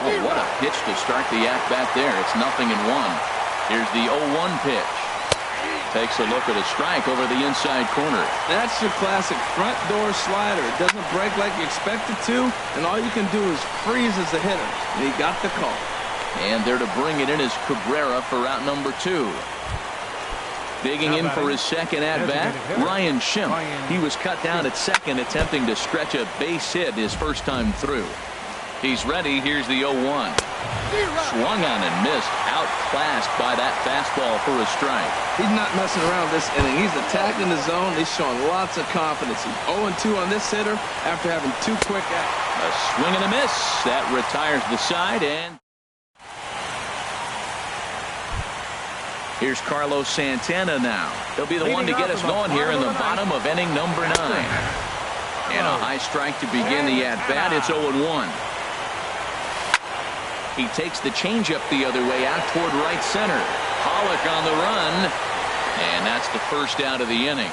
Oh, what a pitch to start the at-bat there. It's 0-1. Here's the 0-1 pitch. Takes a look at a strike over the inside corner. That's your classic front door slider. It doesn't break like you expect it to, and all you can do is freeze as a hitter. And he got the call. And there to bring it in is Cabrera for out number 2. Digging in for his second at-bat, Ryan Schimpf. He was cut down at second, attempting to stretch a base hit his first time through. He's ready. Here's the 0-1. Swung on and missed. Outclassed by that fastball for a strike. He's not messing around this inning. He's attacking the zone. He's showing lots of confidence. He's 0-2 on this hitter after having 2 quick outs. A swing and a miss. That retires the side, and here's Carlos Santana now. He'll be the one to get us going here in the bottom of inning number 9. And a high strike to begin the at-bat. It's 0-1. He takes the changeup the other way out toward right center. Pollock on the run. And that's the first out of the inning.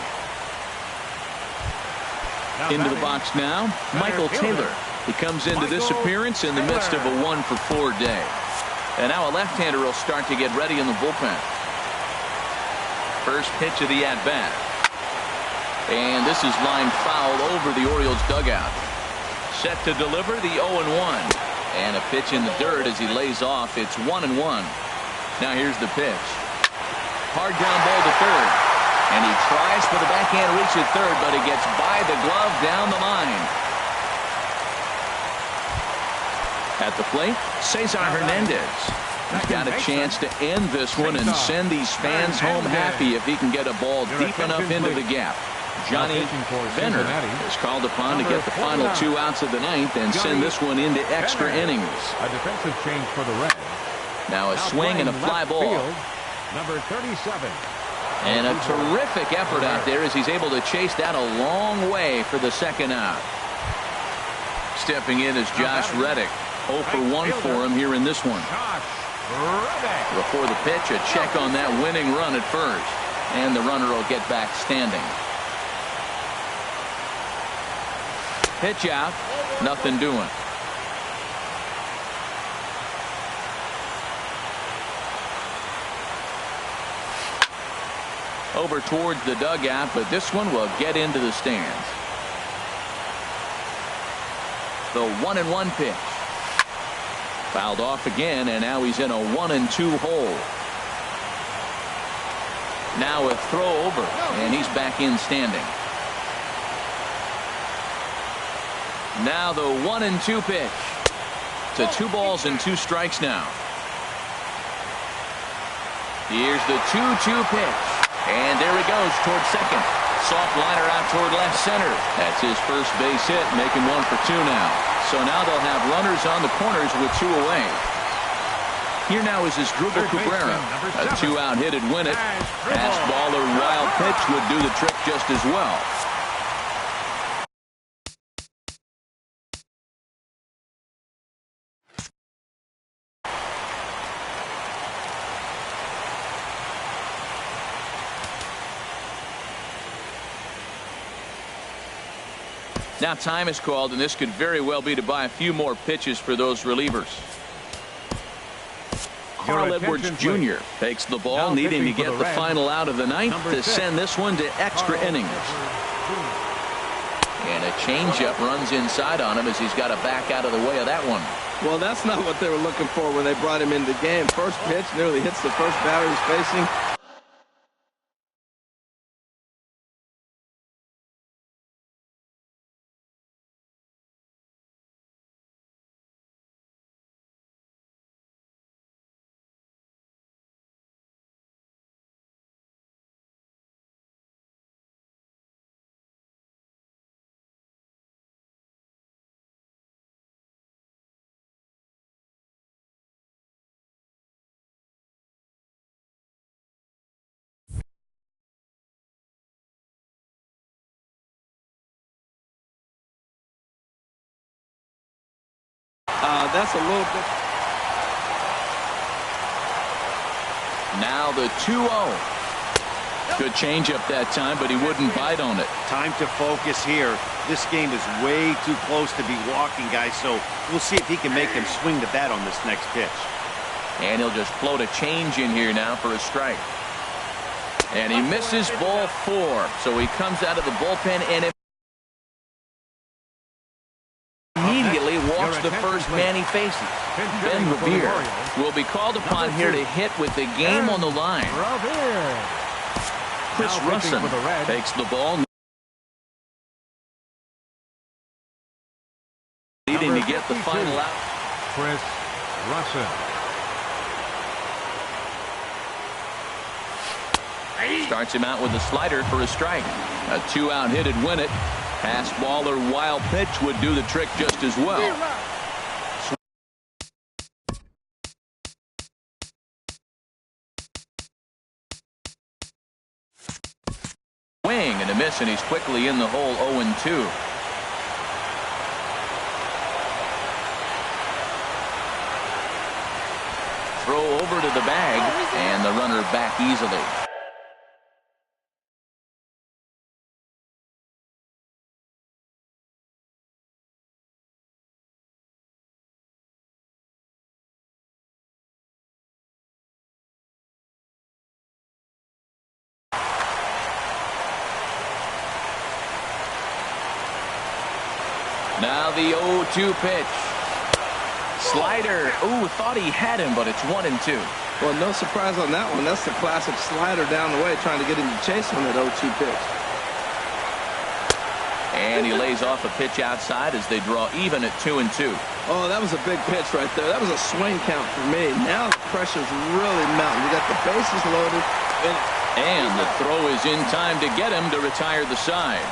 Into the box now, Michael Taylor. He comes into this appearance in the midst of a 1-for-4 day. And now a left-hander will start to get ready in the bullpen. First pitch of the at-bat. And this is lined foul over the Orioles dugout. Set to deliver the 0-1. And a pitch in the dirt as he lays off. It's 1-1. Now here's the pitch. Hard ground ball to third. And he tries for the backhand reach at third, but he gets by the glove down the line. At the plate, Cesar Hernandez. He's got a chance to end this one and send these fans home happy if he can get a ball deep enough into the gap. Johnny Benner is called upon to get the final 2 outs of the ninth and send this one into extra innings. A defensive change for the Reds. Now a swing and a fly ball. Number 37. And a terrific effort out there as he's able to chase that a long way for the second out. Stepping in is Josh Reddick. 0 for 1 for him here in this one. Before the pitch, a check on that winning run at first. And the runner will get back standing. Pitch out. Nothing doing. Over towards the dugout, but this one will get into the stands. The 1-1 pitch. Fouled off again, and now he's in a 1-2 hole. Now a throw over, and he's back in standing. Now the 1-2 pitch. To 2 balls and 2 strikes now. Here's the 2-2 pitch. And there he goes toward second. Soft liner out toward left center. That's his first base hit, making 1 for 2 now. So now they'll have runners on the corners with 2 away. Here now is Asdrubal Cabrera. A 2-out hit'd win it. Fastball or wild pitch would do the trick just as well. Now time is called, and this could very well be to buy a few more pitches for those relievers. Carl Edwards Jr. takes the ball, needing to get the final out of the ninth to send this one to extra innings. And a changeup runs inside on him as he's got to back out of the way of that one. Well, that's not what they were looking for when they brought him into the game. First pitch nearly hits the first batter he's facing. That's a little bit. Now the 2-0. Good changeup that time, but he wouldn't bite on it. Time to focus here. This game is way too close to be walking, guys, so we'll see if he can make them swing the bat on this next pitch. And he'll just float a change in here now for a strike. And he misses ball 4. So he comes out of the bullpen and immediately walks the first man he faces. Ben Revere will be called upon here to hit with the game on the line. Chris Russin takes the ball, needing to get the final out. Chris Russin. Starts him out with a slider for a strike. A 2-out hit'd win it. Fastball or wild pitch would do the trick just as well. Swing and a miss, and he's quickly in the hole. 0-2. Throw over to the bag, and the runner back easily. Now the 0-2 pitch. Slider. Ooh, thought he had him, but it's 1-2. Well, no surprise on that one. That's the classic slider down the way, trying to get him to chase on that 0-2 pitch. And he lays off a pitch outside as they draw even at 2-2. Oh, that was a big pitch right there. That was a swing count for me. Now the pressure's really mounting. You got the bases loaded. And the throw is in time to get him to retire the side.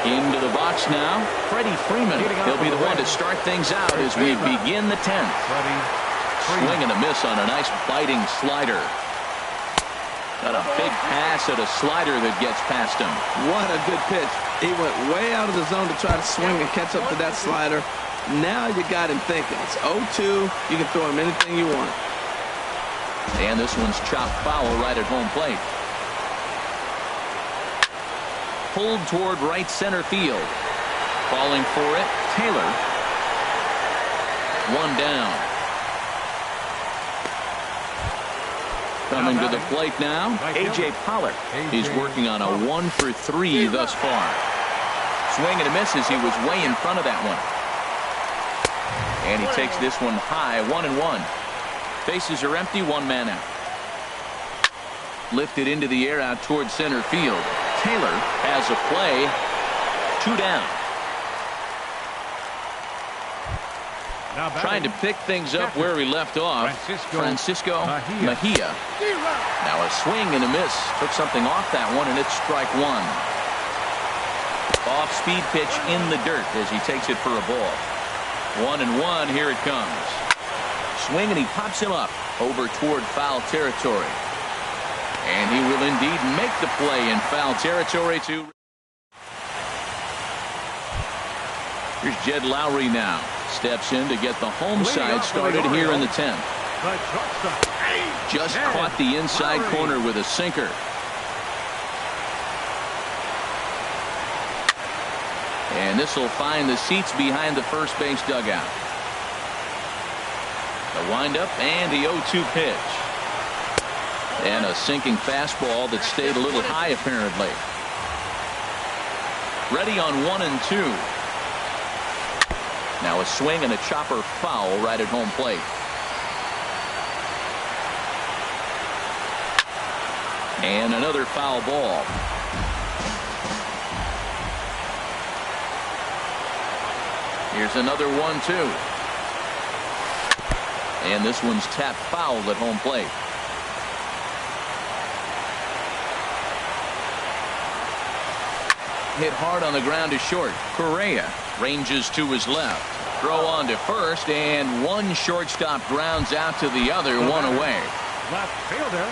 Into the box now, Freddie Freeman. He'll be the one to start things out as we begin the 10th. Swing and a miss on a nice biting slider. Got a big pass at a slider that gets past him. What a good pitch. He went way out of the zone to try to swing and catch up to that slider. Now you got him thinking. It's 0-2. You can throw him anything you want. And this one's chopped foul right at home plate. Pulled toward right center field. Falling for it, Taylor. One down. Coming to the plate now, A.J. Pollard. He's working on a 1-for-3 thus far. Swing and a miss as he was way in front of that one. And he takes this one high, 1-1. Bases are empty, one man out. Lifted into the air out toward center field. Taylor has a play. 2 down. Trying to pick things up where he left off. Francisco Mejia. Now a swing and a miss. Took something off that one, and it's strike 1. Off-speed pitch in the dirt as he takes it for a ball. 1-1. Here it comes. Swing, and he pops him up over toward foul territory. And he will indeed make the play in foul territory too. Here's Jed Lowry now. Steps in to get the home side started here in the 10th. Just caught the inside corner with a sinker. And this will find the seats behind the first base dugout. The windup and the 0-2 pitch. And a sinking fastball that stayed a little high apparently. Ready on 1-2. Now a swing and a chopper foul right at home plate. And another foul ball. Here's another 1-2. And this one's tapped foul at home plate. Hit hard on the ground to short. Correa ranges to his left. Throw on to first, and one shortstop grounds out to the other, one away.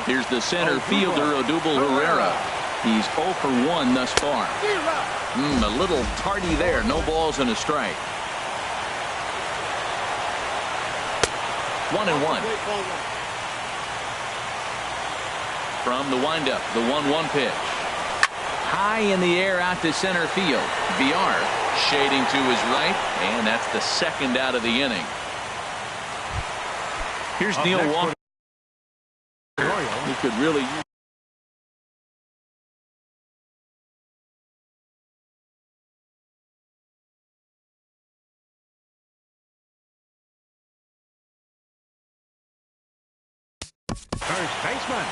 Here's the center fielder, Odubel Herrera. He's 0 for 1 thus far. A little tardy there. No balls and a strike. 1-1. From the windup, the 1-1 pitch. High in the air out to center field. Villar shading to his right, and that's the second out of the inning. Here's Neil Walker. He could really use first baseman.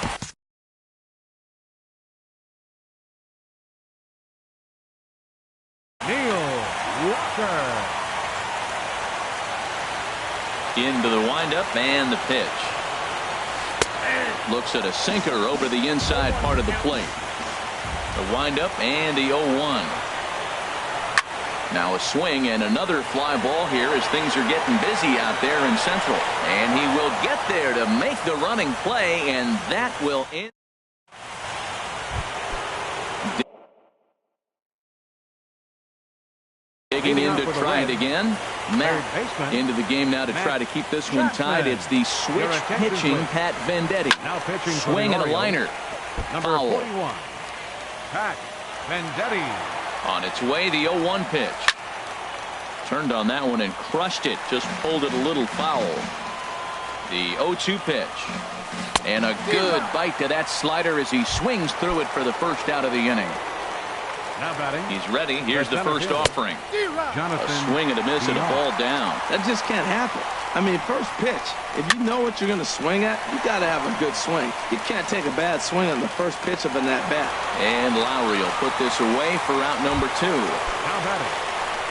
Walker. Into the windup and the pitch. Looks at a sinker over the inside part of the plate. The windup and the 0-1. Now a swing and another fly ball here as things are getting busy out there in Central. And he will get there to make the running play, and that will end. Digging in to try it again. Matt into the game now to try to keep this one tied. It's the switch pitching Pat Venditti. Swing and a liner. Foul. Pat Venditti. On its way, the 0-1 pitch. Turned on that one and crushed it. Just pulled it a little foul. The 0-2 pitch. And a good bite to that slider as he swings through it for the first out of the inning. Now batting. He's ready. Here's the first offering. Jonathan. A swing and a miss and a ball down. That just can't happen. I mean, first pitch, if you know what you're going to swing at, you got to have a good swing. You can't take a bad swing on the first pitch of an at-bat. And Lowry will put this away for out number 2. Now batting.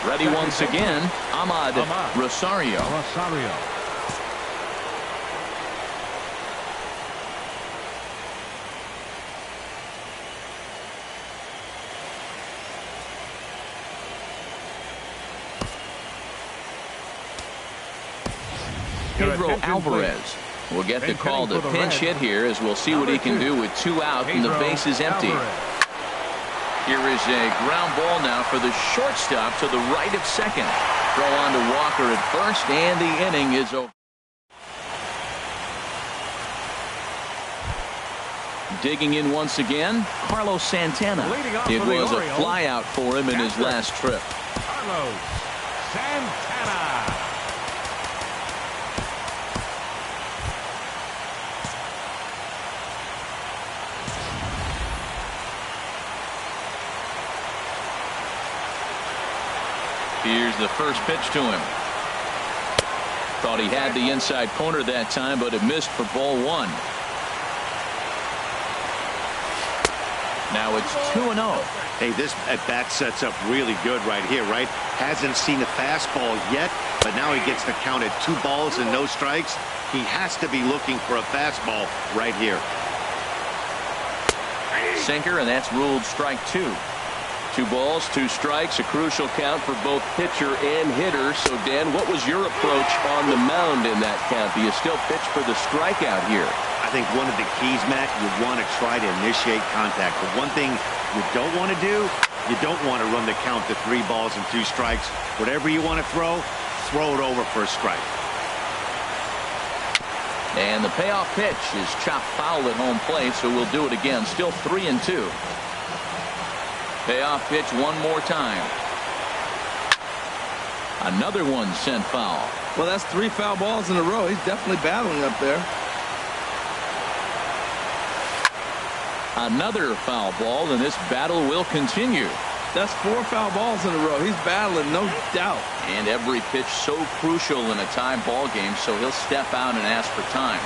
Ready once again, Ahmad Rosario. Pedro Alvarez will get the call to pinch hit here, as we'll see what he can do with 2 out and the base is empty. Here is a ground ball now for the shortstop to the right of second. Throw on to Walker at first, and the inning is over. Digging in once again, Carlos Santana. It was a fly out for him in his last trip. Carlos Santana. Here's the first pitch to him. Thought he had the inside corner that time, but it missed for ball 1. Now it's 2-0. Hey, this at-bat sets up really good right here, right? Hasn't seen a fastball yet, but now he gets the count at 2 balls and no strikes. He has to be looking for a fastball right here. Sinker, and that's ruled strike 2. 2 balls, 2 strikes, a crucial count for both pitcher and hitter. So, Dan, what was your approach on the mound in that count? Do you still pitch for the strikeout here? I think one of the keys, Matt, you want to try to initiate contact. The one thing you don't want to do, you don't want to run the count to 3 balls and 2 strikes. Whatever you want to throw it over for a strike. And the payoff pitch is chopped foul at home plate, so we'll do it again. Still 3-2. Payoff pitch one more time. Another one sent foul. Well, that's 3 foul balls in a row. He's definitely battling up there. Another foul ball, and this battle will continue. That's 4 foul balls in a row. He's battling, no doubt. And every pitch so crucial in a tie ball game, so he'll step out and ask for time.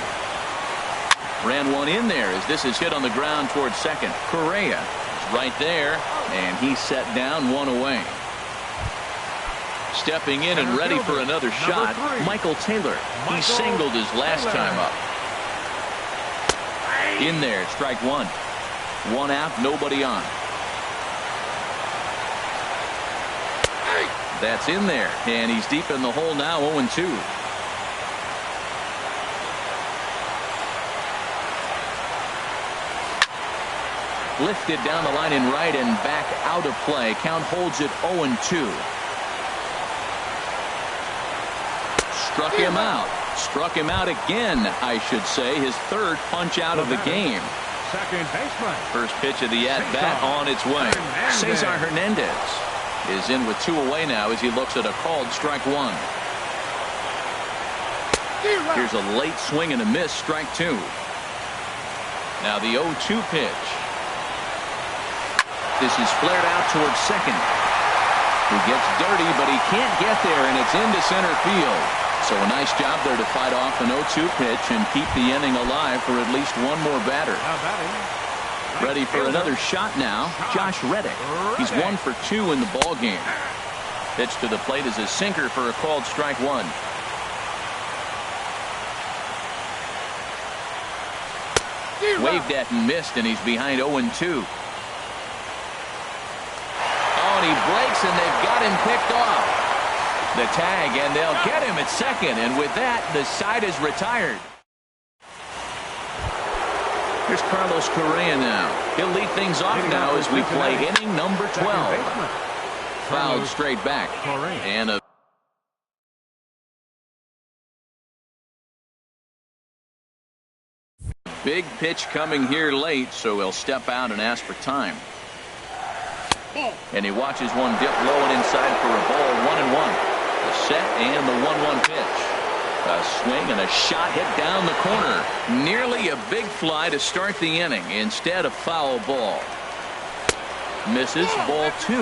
Ran one in there as this is hit on the ground towards second. Correa is right there, and he's set down, 1 away. Stepping in and ready for another shot, Michael Taylor. He singled his last time up. In there, strike 1. 1 out, nobody on. That's in there, and he's deep in the hole now, 0-2. Lifted down the line in right and back out of play. Count holds it 0-2. Struck him out. Struck him out again, I should say. His 3rd punch out of the game. Second baseman. First pitch of the at-bat on its way. Cesar Hernandez is in with 2 away now as he looks at a called strike 1. Here's a late swing and a miss, strike 2. Now the 0-2 pitch. This is flared out towards second. He gets dirty, but he can't get there, and it's into center field. So a nice job there to fight off an 0-2 pitch and keep the inning alive for at least one more batter. Ready for another shot now, Josh Reddick. He's 1 for 2 in the ball game. Pitch to the plate is a sinker for a called strike 1. Waved at and missed, and he's behind 0-2. Oh, and he breaks, and they've got him picked off. The tag, and they'll get him at second, and with that, the side is retired. Here's Carlos Correa now. He'll lead things off now as we play inning number 12. Fouled straight back, and a big pitch coming here late, so he'll step out and ask for time. And he watches one dip low and inside for a ball, 1-1. The set and the 1-1 pitch. A swing and a shot hit down the corner. Nearly a big fly to start the inning. Instead, a foul ball. Misses. Ball 2.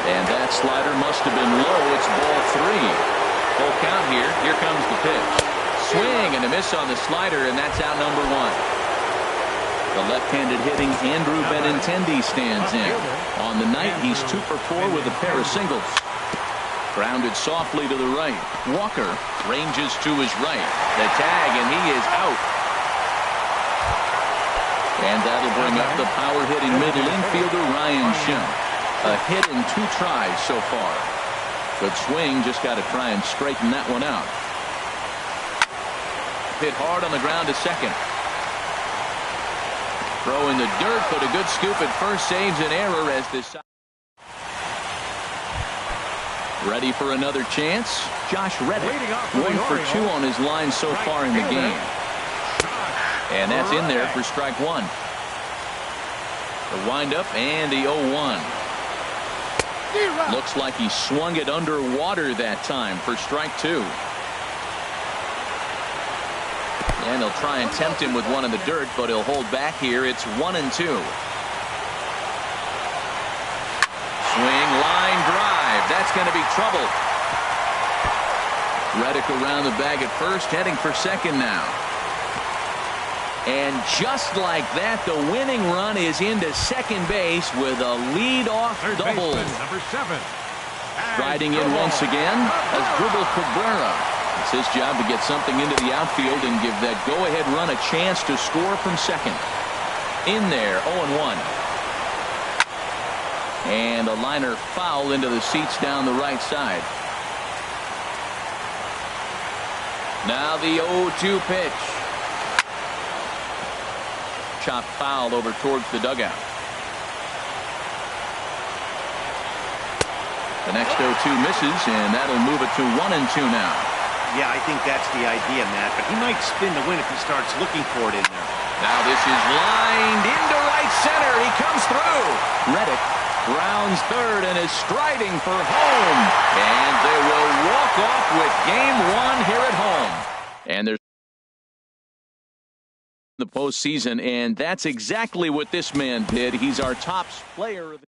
And that slider must have been low. It's ball 3. Full count here. Here comes the pitch. Swing and a miss on the slider, and that's out number 1. The left-handed hitting Andrew Benintendi stands in. On the night, he's 2 for 4 with a pair of singles. Grounded softly to the right. Walker ranges to his right. The tag, and he is out. And that'll bring up the power-hitting middle infielder Ryan Schimm. A hit in 2 tries so far. Good swing, just got to try and straighten that one out. Hit hard on the ground to second. Throw in the dirt, but a good scoop at first saves an error as this. Ready for another chance. Josh Reddick, 1 for 2 on his line so far in the game. And that's in there for strike 1. The windup and the 0-1. Looks like he swung it underwater that time for strike 2. And they'll try and tempt him with one in the dirt, but he'll hold back here. It's 1-2. Swing, line drive. That's going to be trouble. Reddick around the bag at first, heading for second now. And just like that, the winning run is into second base with a lead-off double. Number 7. Riding in once again, Asdrubal Cabrera. It's his job to get something into the outfield and give that go-ahead run a chance to score from second. In there, 0-1. And a liner foul into the seats down the right side. Now the 0-2 pitch. Chopped foul over towards the dugout. The next 0-2 misses, and that'll move it to 1-2 now. Yeah, I think that's the idea, Matt, but he might spin the win if he starts looking for it in there. Now this is lined into right center. He comes through. Reddick rounds third and is striding for home. And they will walk off with game 1 here at home. And there's the postseason, and that's exactly what this man did. He's our top player of the